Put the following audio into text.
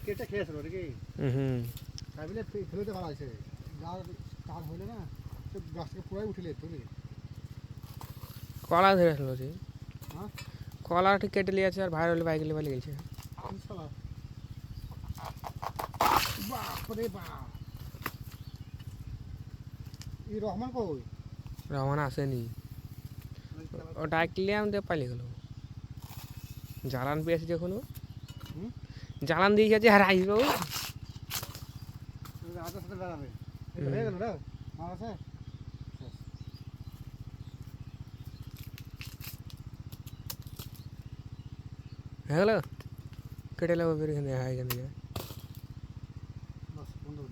কেটে খেয়েছিল নাকি? হুম তাই বলে ফেলতে ভালো আছে, যার কাজ হইলে না তো গাছ থেকে পুরাই উঠিলে তুমি। কলা ধরে আসলো যে হ্যাঁ কলা ঠিক কেটে নিয়ে আছে আর ভাইয়ের হলে বাইক লেবার গেছে। বাপরে বাপ, এই রহমান কই? রহমান আসেনি, ও ডাকলে আমি তো পালিয়ে গেল। জ্বালান পেয়েছে যখন ও জ্বালান দিয়ে গেছে আর আসবে ও। রাতের সাথে বেড়াবে হয়ে গেল রে আমার আছে। হয়ে গেল কেটে নেবো, বের এখান থেকে। 10-15